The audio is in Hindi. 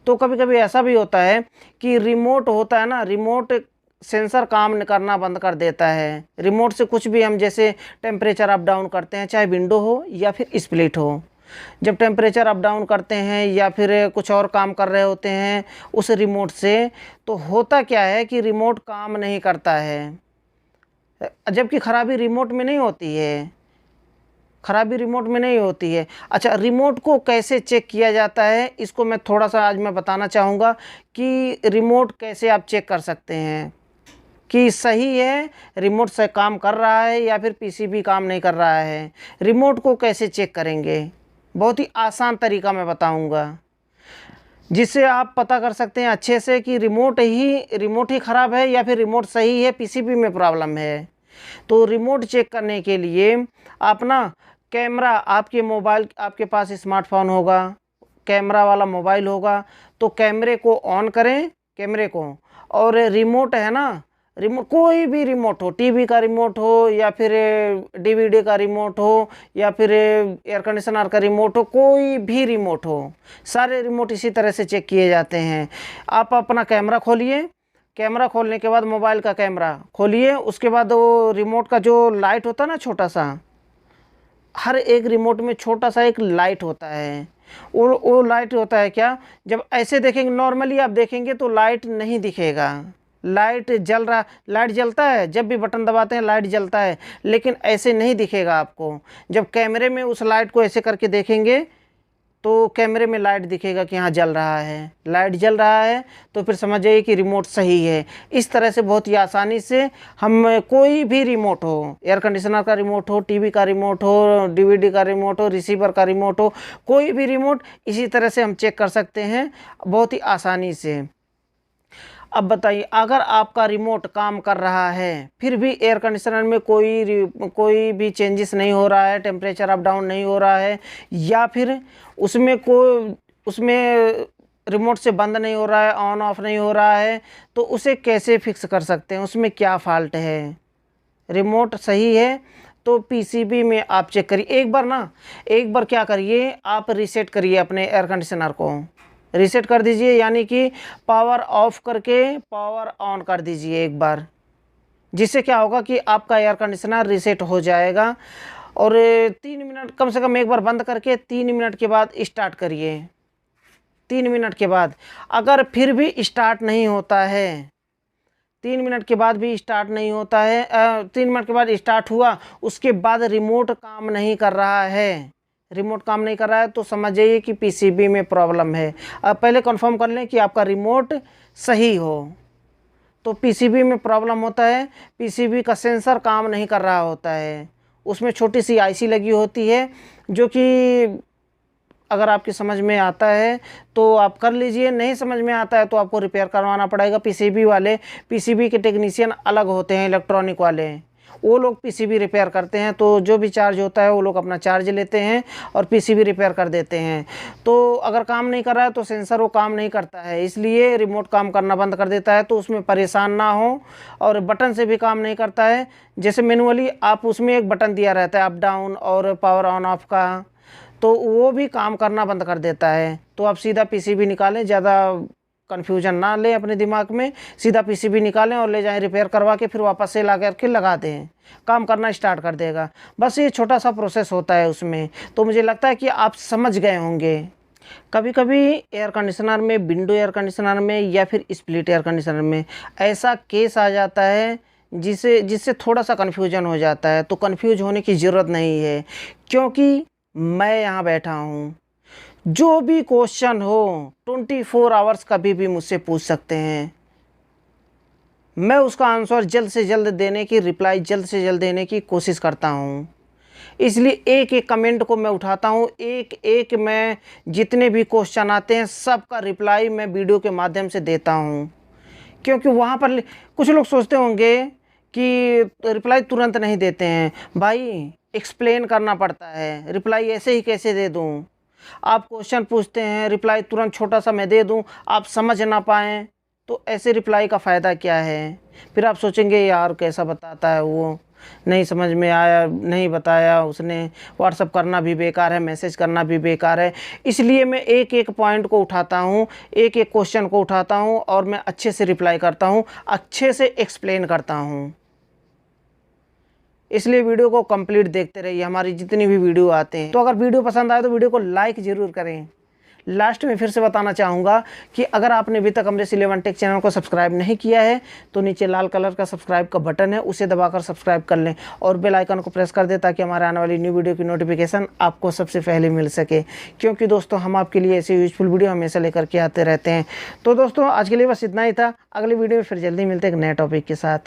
तो कभी कभी ऐसा भी होता है कि रिमोट होता है ना, रिमोट सेंसर काम करना बंद कर देता है। रिमोट से कुछ भी हम जैसे टेम्परेचर अप डाउन करते हैं, चाहे विंडो हो या फिर स्प्लिट हो, जब टेम्परेचर अप डाउन करते हैं या फिर कुछ और काम कर रहे होते हैं उस रिमोट से, तो होता क्या है कि रिमोट काम नहीं करता है। जबकि खराबी रिमोट में नहीं होती है, खराबी रिमोट में नहीं होती है। अच्छा, रिमोट को कैसे चेक किया जाता है इसको मैं थोड़ा सा आज मैं बताना चाहूँगा कि रिमोट कैसे आप चेक कर सकते हैं कि सही है, रिमोट से काम कर रहा है या फिर पीसीबी काम नहीं कर रहा है। रिमोट को कैसे चेक करेंगे, बहुत ही आसान तरीका मैं बताऊंगा जिससे आप पता कर सकते हैं अच्छे से कि रिमोट ही ख़राब है या फिर रिमोट सही है, पीसीबी में प्रॉब्लम है। तो रिमोट चेक करने के लिए आप ना कैमरा, आपके मोबाइल, आपके पास स्मार्टफोन होगा, कैमरा वाला मोबाइल होगा, तो कैमरे को ऑन करें, कैमरे को, और रिमोट है ना, रिमोट कोई भी रिमोट हो, टीवी का रिमोट हो या फिर डीवीडी का रिमोट हो या फिर एयर कंडीशनर का रिमोट हो, कोई भी रिमोट हो, सारे रिमोट इसी तरह से चेक किए जाते हैं। आप अपना कैमरा खोलिए, कैमरा खोलने के बाद मोबाइल का कैमरा खोलिए, उसके बाद वो रिमोट का जो लाइट होता है ना, छोटा सा, हर एक रिमोट में छोटा सा एक लाइट होता है। वो लाइट होता है क्या, जब ऐसे देखेंगे, नॉर्मली आप देखेंगे तो लाइट नहीं दिखेगा, लाइट जल रहा, लाइट जलता है, जब भी बटन दबाते हैं लाइट जलता है, लेकिन ऐसे नहीं दिखेगा आपको। जब कैमरे में उस लाइट को ऐसे करके देखेंगे तो कैमरे में लाइट दिखेगा कि हाँ जल रहा है, लाइट जल रहा है, तो फिर समझ जाइए कि रिमोट सही है। इस तरह से बहुत ही आसानी से हम कोई भी रिमोट हो, एयर कंडीशनर का रिमोट हो, टीवी का रिमोट हो, डीवीडी का रिमोट हो, रिसीवर का रिमोट हो, कोई भी रिमोट इसी तरह से हम चेक कर सकते हैं बहुत ही आसानी से। अब बताइए, अगर आपका रिमोट काम कर रहा है फिर भी एयर कंडीशनर में कोई भी चेंजेस नहीं हो रहा है, टेम्परेचर अप डाउन नहीं हो रहा है, या फिर उसमें रिमोट से बंद नहीं हो रहा है, ऑन ऑफ नहीं हो रहा है, तो उसे कैसे फिक्स कर सकते हैं, उसमें क्या फॉल्ट है। रिमोट सही है तो पीसीबी में आप चेक करिए एक बार क्या करिए, आप रीसेट करिए अपने एयर कंडीशनर को, रीसेट कर दीजिए, यानी कि पावर ऑफ करके पावर ऑन कर दीजिए एक बार, जिससे क्या होगा कि आपका एयर कंडीशनर रीसेट हो जाएगा। और 3 मिनट कम से कम एक बार बंद करके 3 मिनट के बाद स्टार्ट करिए। 3 मिनट के बाद अगर फिर भी स्टार्ट नहीं होता है, 3 मिनट के बाद भी स्टार्ट नहीं होता है, 3 मिनट के बाद स्टार्ट हुआ, उसके बाद रिमोट काम नहीं कर रहा है, रिमोट काम नहीं कर रहा है, तो समझ जाइए कि पीसीबी में प्रॉब्लम है। अब पहले कंफर्म कर लें कि आपका रिमोट सही हो। तो पीसीबी में प्रॉब्लम होता है, पीसीबी का सेंसर काम नहीं कर रहा होता है, उसमें छोटी सी आईसी लगी होती है, जो कि अगर आपकी समझ में आता है तो आप कर लीजिए, नहीं समझ में आता है तो आपको रिपेयर करवाना पड़ेगा। पीसीबी के टेक्नीशियन अलग होते हैं, इलेक्ट्रॉनिक वाले, वो लोग पीसीबी रिपेयर करते हैं, तो जो भी चार्ज होता है वो लोग अपना चार्ज लेते हैं और पीसीबी रिपेयर कर देते हैं। तो अगर काम नहीं कर रहा है तो सेंसर वो काम नहीं करता है, इसलिए रिमोट काम करना बंद कर देता है, तो उसमें परेशान ना हो। और बटन से भी काम नहीं करता है, जैसे मैनुअली आप उसमें एक बटन दिया रहता है अप डाउन और पावर ऑन ऑफ का, तो वो भी काम करना बंद कर देता है। तो आप सीधा पीसीबी निकालें, ज़्यादा कन्फ्यूजन ना लें अपने दिमाग में, सीधा पीसीबी निकालें और ले जाएं रिपेयर करवा के, फिर वापस से ला करके लगा दें, काम करना स्टार्ट कर देगा। बस ये छोटा सा प्रोसेस होता है उसमें, तो मुझे लगता है कि आप समझ गए होंगे। कभी कभी एयर कंडीशनर में, विंडो एयर कंडीशनर में या फिर स्प्लिट एयर कंडीशनर में ऐसा केस आ जाता है जिससे थोड़ा सा कन्फ्यूजन हो जाता है। तो कन्फ्यूज होने की ज़रूरत नहीं है, क्योंकि मैं यहाँ बैठा हूँ। जो भी क्वेश्चन हो 24 आवर्स कभी भी मुझसे पूछ सकते हैं, मैं उसका आंसर जल्द से जल्द देने की, रिप्लाई जल्द से जल्द देने की कोशिश करता हूँ। इसलिए एक एक कमेंट को मैं उठाता हूँ, एक एक मैं जितने भी क्वेश्चन आते हैं सबका रिप्लाई मैं वीडियो के माध्यम से देता हूँ। क्योंकि वहाँ पर कुछ लोग सोचते होंगे कि रिप्लाई तुरंत नहीं देते हैं, भाई एक्सप्लेन करना पड़ता है, रिप्लाई ऐसे ही कैसे दे दूँ। आप क्वेश्चन पूछते हैं, रिप्लाई तुरंत छोटा सा मैं दे दूँ, आप समझ ना पाएँ तो ऐसे रिप्लाई का फ़ायदा क्या है? फिर आप सोचेंगे यार कैसा बताता है वो, नहीं समझ में आया, नहीं बताया उसने, व्हाट्सअप करना भी बेकार है, मैसेज करना भी बेकार है। इसलिए मैं एक एक पॉइंट को उठाता हूँ, एक एक क्वेश्चन को उठाता हूँ और मैं अच्छे से रिप्लाई करता हूँ, अच्छे से एक्सप्लेन करता हूँ। इसलिए वीडियो को कंप्लीट देखते रहिए, हमारी जितनी भी वीडियो आते हैं। तो अगर वीडियो पसंद आए तो वीडियो को लाइक ज़रूर करें। लास्ट में फिर से बताना चाहूँगा कि अगर आपने अभी तक अमरेश 11 टेक चैनल को सब्सक्राइब नहीं किया है तो नीचे लाल कलर का सब्सक्राइब का बटन है, उसे दबाकर सब्सक्राइब कर लें और बेल आइकन को प्रेस कर दें ताकि हमारे आने वाली न्यू वीडियो की नोटिफिकेशन आपको सबसे पहले मिल सके। क्योंकि दोस्तों हम आपके लिए ऐसी यूजफुल वीडियो हमेशा लेकर के आते रहते हैं। तो दोस्तों आज के लिए बस इतना ही था। अगली वीडियो में फिर जल्दी मिलते हैं एक नए टॉपिक के साथ।